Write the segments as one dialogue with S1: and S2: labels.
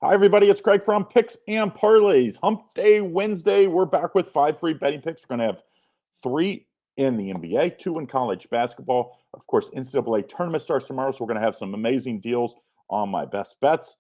S1: Hi, everybody. It's Craig from Picks and Parlays. Hump Day Wednesday. We're back with 5 free betting picks. We're going to have 3 in the NBA, 2 in college basketball. Of course, NCAA tournament starts tomorrow, so we're going to have some amazing deals on my best bets,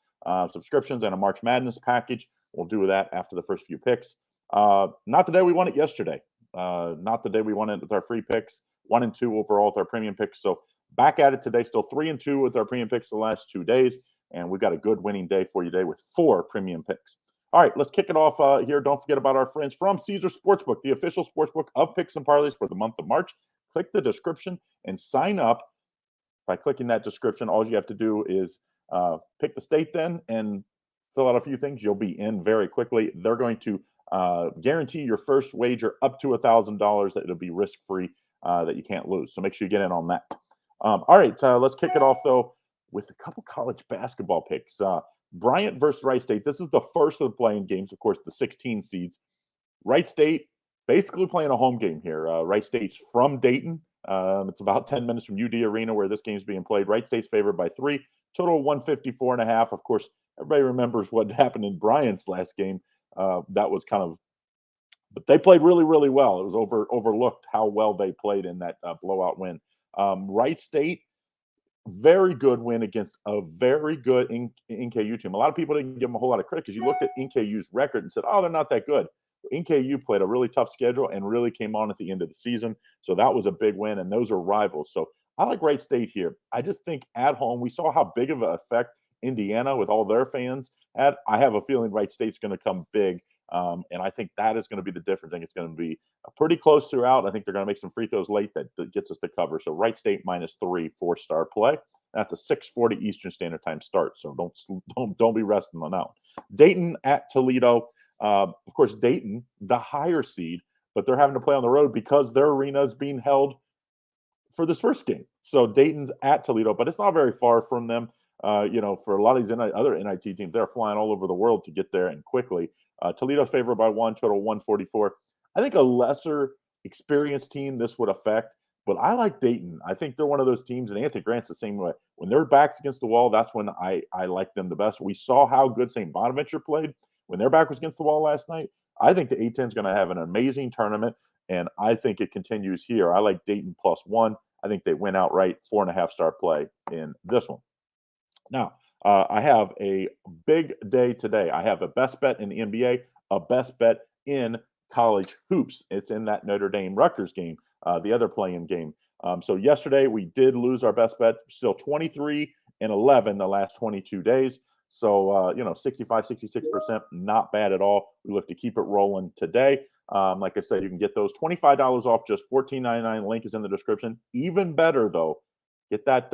S1: subscriptions, and a March Madness package. We'll do that after the first few picks. Not the day we won it yesterday. Not the day we won it with our free picks. 1 and 2 overall with our premium picks. So back at it today. Still 3 and 2 with our premium picks the last 2 days. And we've got a good winning day for you today with 4 premium picks. All right, let's kick it off here. Don't forget about our friends from Caesar Sportsbook, the official sportsbook of Picks and Parlays for the month of March. Click the description and sign up. By clicking that description, all you have to do is pick the state then and fill out a few things. You'll be in very quickly. They're going to guarantee your first wager up to $1,000 that it'll be risk-free, that you can't lose. So make sure you get in on that. All right, let's kick it off, though, with a couple college basketball picks. Bryant versus Wright State. This is the first of the playing games, of course, the 16 seeds. Wright State basically playing a home game here. Wright State's from Dayton. It's about 10 minutes from UD Arena where this game's being played. Wright State's favored by 3, total 154.5. Of course, everybody remembers what happened in Bryant's last game. That was kind of, but they played really, really well. It was overlooked how well they played in that blowout win. Wright State, very good win against a very good NKU team. A lot of people didn't give them a whole lot of credit because you looked at NKU's record and said, oh, they're not that good. NKU played a really tough schedule and really came on at the end of the season. So that was a big win, and those are rivals. So I like Wright State here. I just think at home, we saw how big of an effect Indiana with all their fans had. I have a feeling Wright State's going to come big. And I think that is going to be the difference. I think it's going to be pretty close throughout. I think they're going to make some free throws late that gets us to cover. So Wright State -3, 4-star play. That's a 6:40 Eastern Standard Time start. So don't be resting on that one. Dayton at Toledo. Of course, Dayton, the higher seed, but they're having to play on the road because their arena is being held for this first game. So Dayton's at Toledo, but it's not very far from them. For a lot of these other NIT teams, they're flying all over the world to get there and quickly. Toledo's favored by 1, total 144. I think a lesser experienced team this would affect, but I like Dayton. I think they're one of those teams, and Anthony Grant's the same way. When their back's against the wall, that's when I like them the best. We saw how good St. Bonaventure played when their back was against the wall last night. I think the A-10 is going to have an amazing tournament, and I think it continues here. I like Dayton +1. I think they win outright, 4.5-star play in this one. Now, I have a big day today. I have a best bet in the NBA, a best bet in college hoops. It's in that Notre Dame-Rutgers game, the other play-in game. So yesterday we did lose our best bet, still 23-11 the last 22 days. So, 65, 66%, not bad at all. We look to keep it rolling today. Like I said, you can get those $25 off, just $14.99. Link is in the description. Even better, though, get that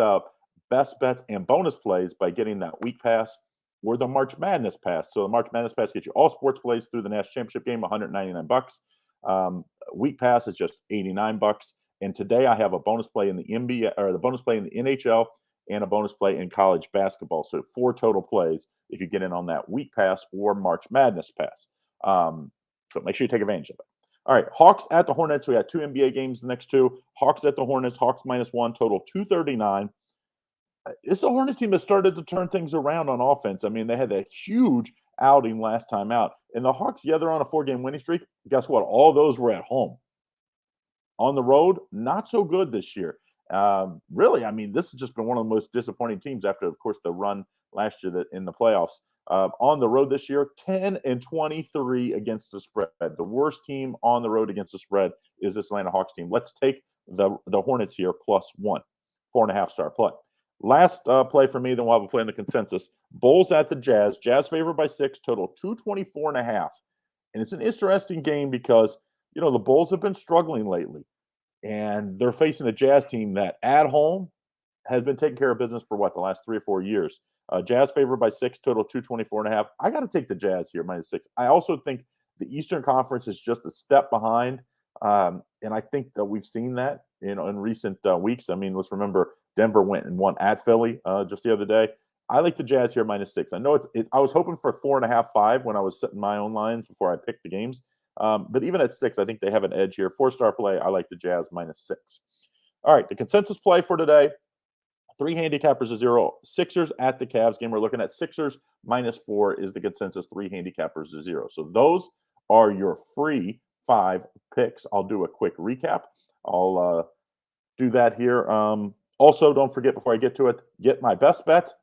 S1: best bets and bonus plays by getting that week pass or the March Madness pass. So the March Madness pass gets you all sports plays through the national championship game, $199. Week pass is just $89. And today I have a bonus play in the NBA, or the bonus play in the NHL, and a bonus play in college basketball. So 4 total plays if you get in on that week pass or March Madness pass. So make sure you take advantage of it. All right, Hawks at the Hornets. We had 2 NBA games the next 2. Hawks at the Hornets, Hawks -1, total 239. It's a Hornet team that started to turn things around on offense. I mean, they had a huge outing last time out. And the Hawks, yeah, they're on a 4-game winning streak. Guess what? All those were at home. On the road, not so good this year. Really, I mean, this has just been one of the most disappointing teams after, of course, the run last year in the playoffs. On the road this year, 10-23 against the spread. The worst team on the road against the spread is this Atlanta Hawks team. Let's take the Hornets here +1, 4.5-star play. Last play for me, then we'll have a play in the consensus. Bulls at the Jazz. Jazz favored by 6, total 224.5. And it's an interesting game because, the Bulls have been struggling lately. And they're facing a Jazz team that at home has been taking care of business for the last 3 or 4 years. Jazz favored by 6, total 224.5. I got to take the Jazz here, -6. I also think the Eastern Conference is just a step behind. And I think that we've seen that, in recent weeks. I mean, let's remember Denver went and won at Philly just the other day. I like the Jazz here -6. I know I was hoping for 4.5, 5 when I was setting my own lines before I picked the games. But even at 6, I think they have an edge here. 4-star play, I like the Jazz -6. All right, the consensus play for today, 3 handicappers to 0. Sixers at the Cavs game. We're looking at Sixers -4 is the consensus. 3 handicappers to 0. So those are your free 5 picks. I'll do a quick recap. I'll do that here. Also, don't forget before I get to it, get my best bets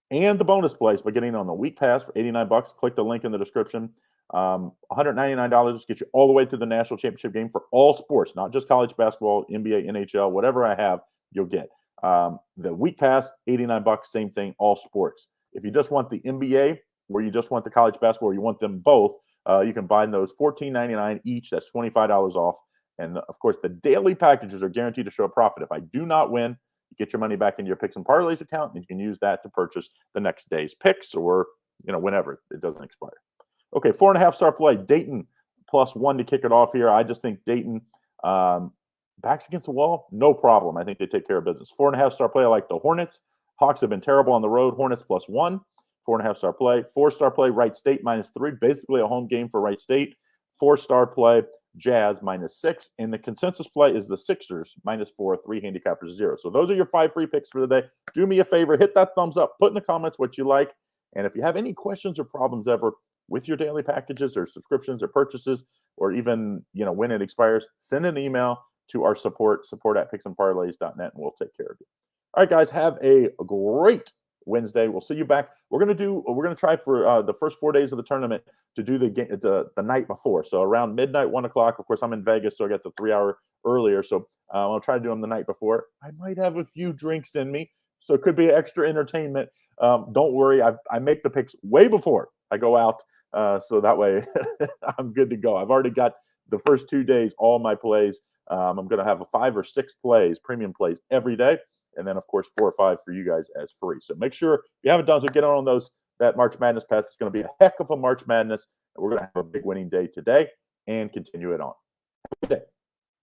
S1: and the bonus plays by getting on the week pass for $89. Click the link in the description. $199 gets you all the way through the national championship game for all sports, not just college basketball, NBA, NHL, whatever I have, you'll get. The week pass, $89, same thing, all sports. If you just want the NBA, or you just want the college basketball, or you want them both, you can buy those $14.99 each. That's $25 off. And of course, the daily packages are guaranteed to show a profit. If I do not win, you get your money back into your picks and parlays account, and you can use that to purchase the next day's picks, or whenever it doesn't expire. Okay, 4.5 star play. Dayton +1 to kick it off here. I just think Dayton backs against the wall, no problem. I think they take care of business. 4.5 star play. I like the Hornets. Hawks have been terrible on the road. Hornets +1. 4.5 star play. 4-star play. Wright State -3. Basically a home game for Wright State. 4-star play. Jazz -6. And the consensus play is the Sixers -4. 3 handicappers to 0. So those are your 5 free picks for the day. Do me a favor, hit that thumbs up. Put in the comments what you like. And if you have any questions or problems ever with your daily packages or subscriptions or purchases, or even when it expires, send an email to our support at picksandparlays.net, and we'll take care of you. All right, guys, have a great Wednesday. We'll see you back. We're gonna try for the first 4 days of the tournament to do the game the night before. So around midnight, 1 o'clock. Of course, I'm in Vegas, so I got the 3-hour earlier. So I'll try to do them the night before. I might have a few drinks in me, so it could be extra entertainment. Don't worry, I make the picks way before I go out, so that way I'm good to go. I've already got the first 2 days, all my plays. I'm going to have 5 or 6 plays, premium plays every day. And then, of course, 4 or 5 for you guys as free. So make sure if you haven't done so, get on those. That March Madness pass is going to be a heck of a March Madness. And we're going to have a big winning day today and continue it on. Have a good day.